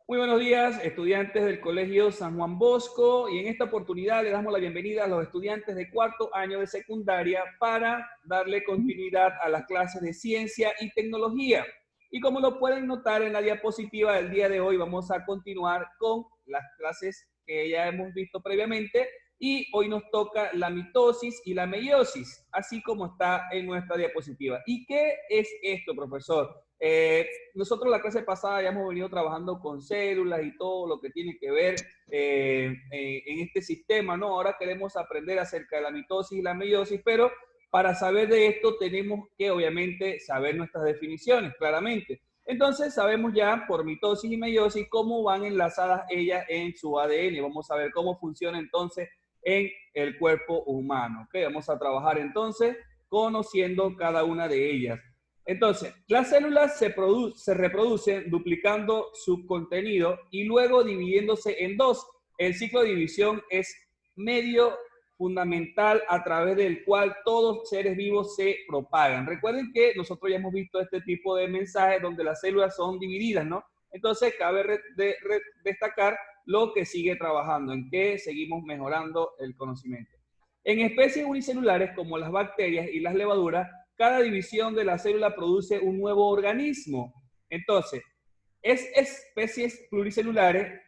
Muy buenos días, estudiantes del Colegio San Juan Bosco, y en esta oportunidad le damos la bienvenida a los estudiantes de cuarto año de secundaria para darle continuidad a las clases de ciencia y tecnología. Y como lo pueden notar en la diapositiva del día de hoy, vamos a continuar con las clases que ya hemos visto previamente, y hoy nos toca la mitosis y la meiosis, así como está en nuestra diapositiva. ¿Y qué es esto, profesor? Nosotros la clase pasada ya hemos venido trabajando con células y todo lo que tiene que ver en este sistema, ¿no? Ahora queremos aprender acerca de la mitosis y la meiosis, pero para saber de esto tenemos que obviamente saber nuestras definiciones, claramente. Entonces sabemos ya por mitosis y meiosis cómo van enlazadas ellas en su ADN. Vamos a ver cómo funciona entonces en el cuerpo humano, ¿ok? Vamos a trabajar entonces conociendo cada una de ellas. Entonces, las células se reproducen duplicando su contenido y luego dividiéndose en dos. El ciclo de división es medio fundamental a través del cual todos seres vivos se propagan. Recuerden que nosotros ya hemos visto este tipo de mensajes donde las células son divididas, ¿no? Entonces, cabe destacar lo que sigue trabajando, en que seguimos mejorando el conocimiento. En especies unicelulares como las bacterias y las levaduras, cada división de la célula produce un nuevo organismo. Entonces, en especies pluricelulares,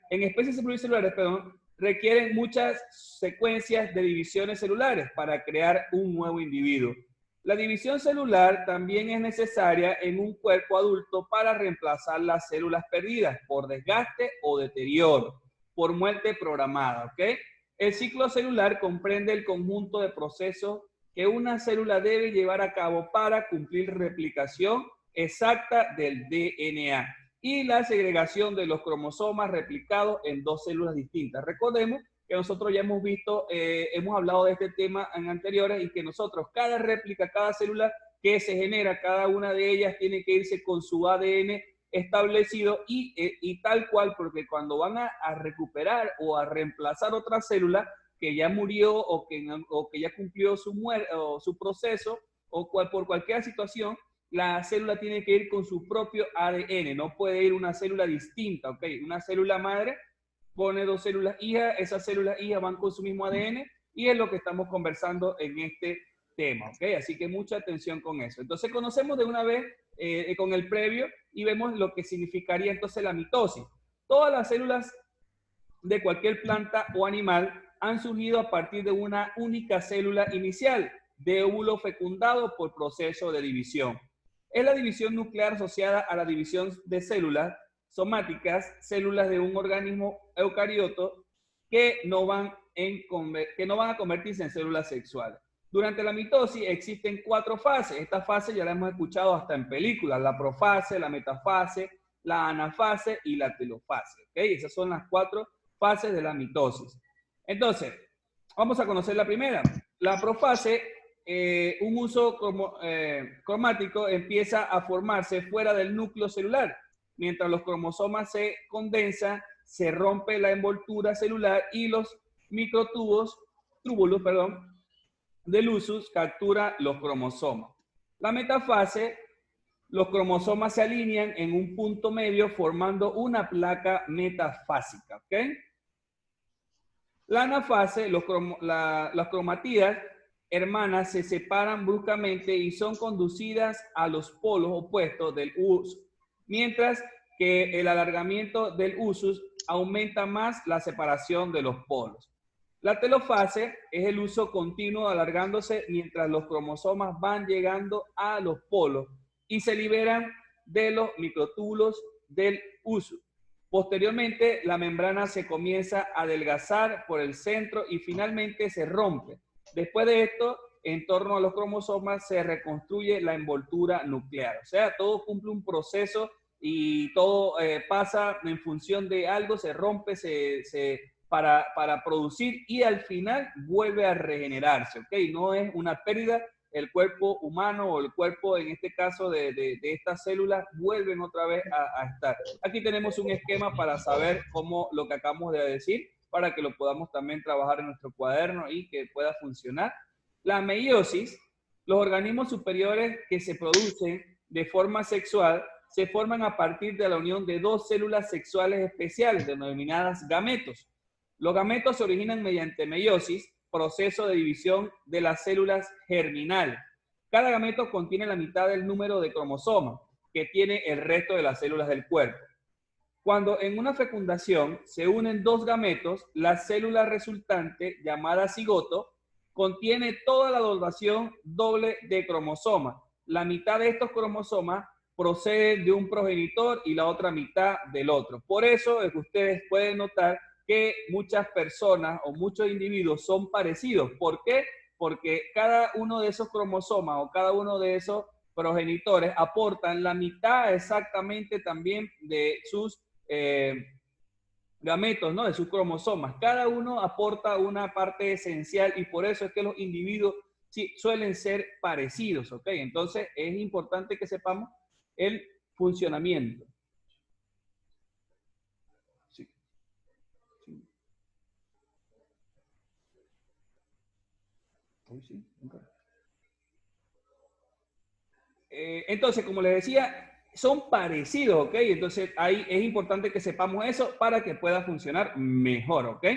requieren muchas secuencias de divisiones celulares para crear un nuevo individuo. La división celular también es necesaria en un cuerpo adulto para reemplazar las células perdidas por desgaste o deterioro, por muerte programada, ¿ok? El ciclo celular comprende el conjunto de procesos que una célula debe llevar a cabo para cumplir replicación exacta del DNA y la segregación de los cromosomas replicados en dos células distintas. Recordemos que nosotros ya hemos visto, hemos hablado de este tema en anteriores, y que nosotros, cada réplica, cada célula que se genera, cada una de ellas tiene que irse con su ADN establecido y tal cual, porque cuando van a recuperar o a reemplazar otra célula que ya murió o que ya cumplió su muerte o su proceso, o por cualquier situación, la célula tiene que ir con su propio ADN, no puede ir una célula distinta, ¿ok? Una célula madre pone dos células hijas, esas células hijas van con su mismo ADN, y es lo que estamos conversando en este tema, ¿ok? Así que mucha atención con eso. Entonces conocemos de una vez con el previo y vemos lo que significaría entonces la mitosis. Todas las células de cualquier planta o animal han surgido a partir de una única célula inicial, de óvulo fecundado por proceso de división. Es la división nuclear asociada a la división de células somáticas, células de un organismo eucarioto que no van a convertirse en células sexuales. Durante la mitosis existen 4 fases. Estas fases ya las hemos escuchado hasta en películas: la profase, la metafase, la anafase y la telofase. ¿Okay? Esas son las 4 fases de la mitosis. Entonces, vamos a conocer la primera. La profase, un uso cromático empieza a formarse fuera del núcleo celular. Mientras los cromosomas se condensan, se rompe la envoltura celular y los microtúbulos del usus captura los cromosomas. La metafase, los cromosomas se alinean en un punto medio formando una placa metafásica, ¿ok? La anafase, las cromatías hermanas se separan bruscamente y son conducidas a los polos opuestos del usus, mientras que el alargamiento del usus aumenta más la separación de los polos. La telofase es el uso continuo alargándose mientras los cromosomas van llegando a los polos y se liberan de los microtúbulos del usus. Posteriormente, la membrana se comienza a adelgazar por el centro y finalmente se rompe. Después de esto, en torno a los cromosomas se reconstruye la envoltura nuclear. O sea, todo cumple un proceso y todo pasa en función de algo, se rompe para producir, y al final vuelve a regenerarse, ¿ok? No es una pérdida. El cuerpo humano, o el cuerpo en este caso de estas células, vuelven otra vez a estar. Aquí tenemos un esquema para saber cómo lo que acabamos de decir, para que lo podamos también trabajar en nuestro cuaderno y que pueda funcionar. La meiosis, los organismos superiores que se producen de forma sexual se forman a partir de la unión de dos células sexuales especiales denominadas gametos. Los gametos se originan mediante meiosis, proceso de división de las células germinales. Cada gameto contiene la mitad del número de cromosomas que tiene el resto de las células del cuerpo. Cuando en una fecundación se unen dos gametos, la célula resultante, llamada cigoto, contiene toda la dotación doble de cromosomas. La mitad de estos cromosomas procede de un progenitor y la otra mitad del otro. Por eso es que ustedes pueden notar que muchas personas o muchos individuos son parecidos. ¿Por qué? Porque cada uno de esos cromosomas o cada uno de esos progenitores aportan la mitad exactamente también de sus gametos, ¿no? De sus cromosomas. Cada uno aporta una parte esencial y por eso es que los individuos sí, suelen ser parecidos, ¿ok? Entonces es importante que sepamos el funcionamiento. Sí. Sí. Sí. Okay. Entonces, como les decía, son parecidos, ¿ok? Entonces, ahí es importante que sepamos eso para que pueda funcionar mejor, ¿ok?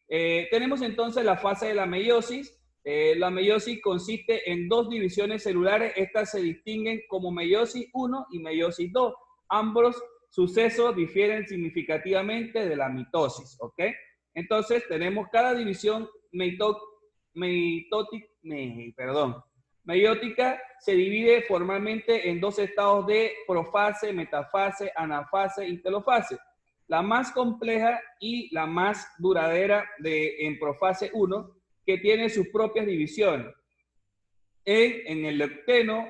Tenemos entonces la fase de la meiosis. La meiosis consiste en dos divisiones celulares. Estas se distinguen como meiosis 1 y meiosis 2. Ambos sucesos difieren significativamente de la mitosis, ¿ok? Entonces, tenemos cada división meiótica se divide formalmente en dos estados de profase, metafase, anafase y telofase. La más compleja y la más duradera en profase 1, que tiene sus propias divisiones en el lecteno,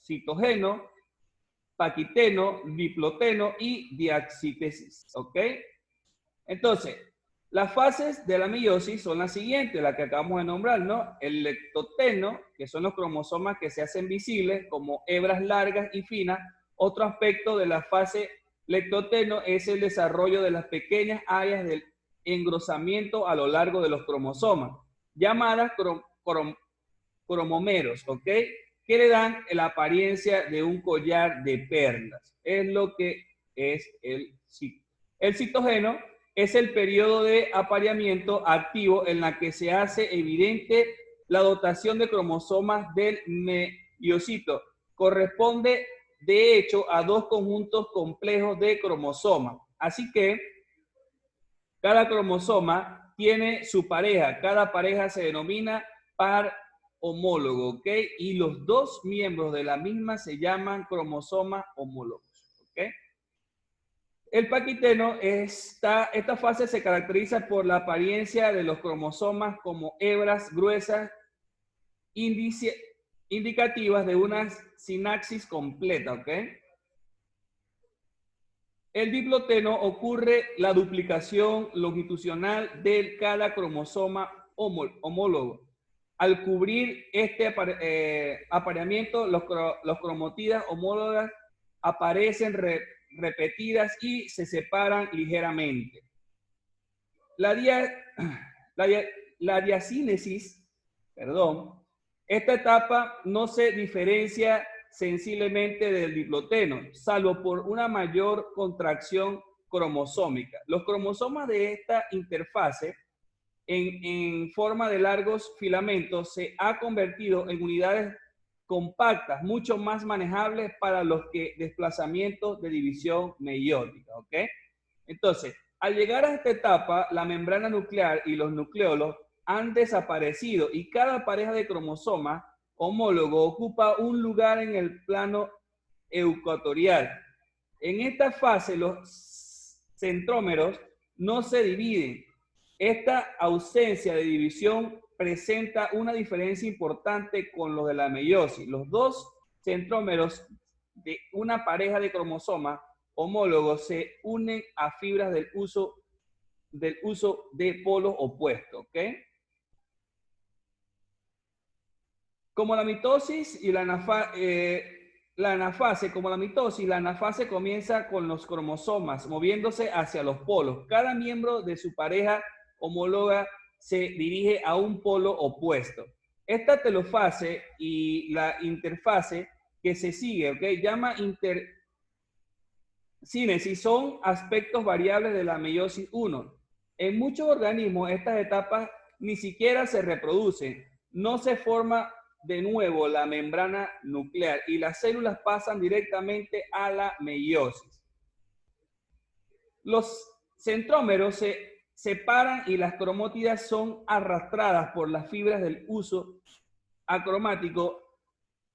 citogeno, paquiteno, diploteno y diaxitesis. ¿Ok? Entonces, las fases de la meiosis son las siguientes, las que acabamos de nombrar, ¿no? El lectoteno, que son los cromosomas que se hacen visibles como hebras largas y finas. Otro aspecto de la fase lectoteno es el desarrollo de las pequeñas áreas del engrosamiento a lo largo de los cromosomas, llamadas cromómeros, ¿ok? Que le dan la apariencia de un collar de perlas. Es lo que es el citogeno. Es el periodo de apareamiento activo en la que se hace evidente la dotación de cromosomas del meiocito. Corresponde, de hecho, a dos conjuntos complejos de cromosomas. Así que cada cromosoma tiene su pareja. Cada pareja se denomina par homólogo, ¿ok? Y los dos miembros de la misma se llaman cromosomas homólogos, ¿ok? El paquiteno, esta fase se caracteriza por la apariencia de los cromosomas como hebras gruesas indicativas de una sinapsis completa, ¿ok? El diploteno ocurre la duplicación longitudinal de cada cromosoma homólogo. Al cubrir este apareamiento, los cromotidas homólogas aparecen repetidas y se separan ligeramente. La diacínesis, esta etapa no se diferencia sensiblemente del diploteno, salvo por una mayor contracción cromosómica. Los cromosomas de esta interfase, en forma de largos filamentos, se ha convertido en unidades compactas, mucho más manejables para los desplazamientos de división meiótica, ¿ok? Entonces, al llegar a esta etapa, la membrana nuclear y los nucleolos han desaparecido y cada pareja de cromosomas homólogo ocupa un lugar en el plano ecuatorial. En esta fase, los centrómeros no se dividen. Esta ausencia de división presenta una diferencia importante con los de la meiosis. Los dos centrómeros de una pareja de cromosomas homólogos se unen a fibras del uso de polos opuestos, ¿ok? Como la mitosis y la anafase, la anafase comienza con los cromosomas moviéndose hacia los polos. Cada miembro de su pareja homóloga se dirige a un polo opuesto. Esta telofase y la interfase que se sigue, ¿ok? Llama Sínesis son aspectos variables de la meiosis 1. En muchos organismos estas etapas ni siquiera se reproducen, no se forma de nuevo la membrana nuclear y las células pasan directamente a la meiosis. Los centrómeros se separan y las cromótidas son arrastradas por las fibras del uso acromático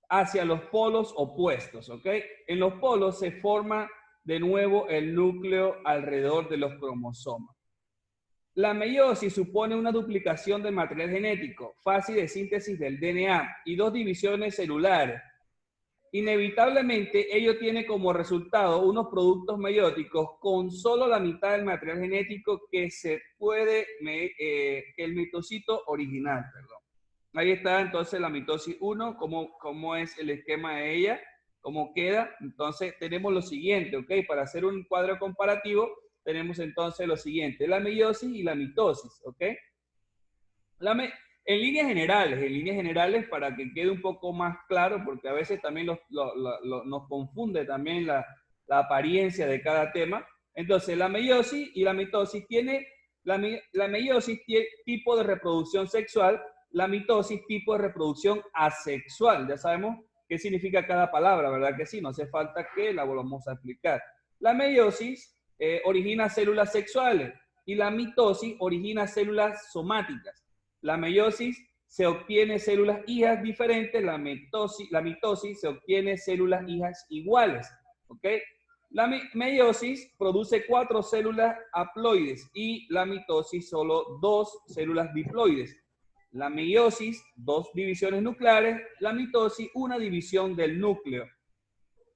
hacia los polos opuestos, ¿ok? En los polos se forma de nuevo el núcleo alrededor de los cromosomas. La meiosis supone una duplicación del material genético, fase de síntesis del DNA y dos divisiones celulares. Inevitablemente, ello tiene como resultado unos productos meióticos con solo la mitad del material genético que el mitocito original, perdón. Ahí está entonces la mitosis 1, cómo es el esquema de ella, cómo queda. Entonces tenemos lo siguiente, ¿ok? Para hacer un cuadro comparativo, tenemos entonces lo siguiente, la meiosis y la mitosis, ¿ok? En líneas generales, para que quede un poco más claro, porque a veces también nos confunde también la apariencia de cada tema. Entonces, la meiosis y la mitosis la meiosis tiene tipo de reproducción sexual, la mitosis tipo de reproducción asexual. Ya sabemos qué significa cada palabra, ¿verdad que sí? No hace falta que la volvamos a explicar. La meiosis origina células sexuales y la mitosis origina células somáticas. La meiosis se obtiene células hijas diferentes, la mitosis se obtiene células hijas iguales, ¿ok? La meiosis produce 4 células haploides y la mitosis solo 2 células diploides. La meiosis, 2 divisiones nucleares, la mitosis, 1 división del núcleo.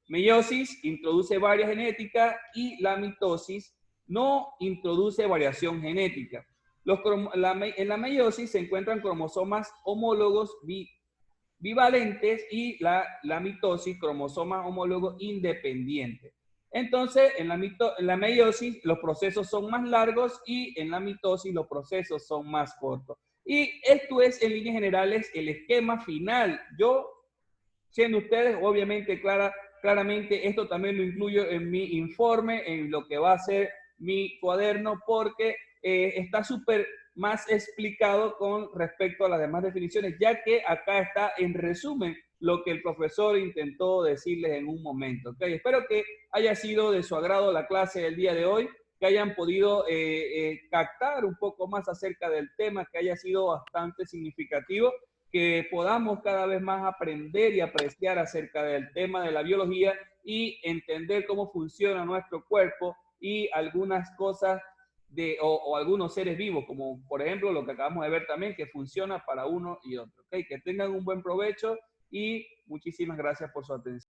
Meiosis introduce varias genéticas y la mitosis no introduce variación genética. En la meiosis se encuentran cromosomas homólogos bivalentes y la mitosis cromosomas homólogos independientes. Entonces, en la meiosis los procesos son más largos y en la mitosis los procesos son más cortos. Y esto es, en líneas generales, el esquema final. Yo, siendo ustedes, obviamente, claramente, esto también lo incluyo en mi informe, en lo que va a ser mi cuaderno, porque está súper más explicado con respecto a las demás definiciones, ya que acá está en resumen lo que el profesor intentó decirles en un momento. ¿Okay? Espero que haya sido de su agrado la clase del día de hoy, que hayan podido captar un poco más acerca del tema, que haya sido bastante significativo, que podamos cada vez más aprender y apreciar acerca del tema de la biología y entender cómo funciona nuestro cuerpo y algunas cosas o algunos seres vivos, como por ejemplo lo que acabamos de ver también, que funciona para uno y otro. ¿Okay? Que tengan un buen provecho y muchísimas gracias por su atención.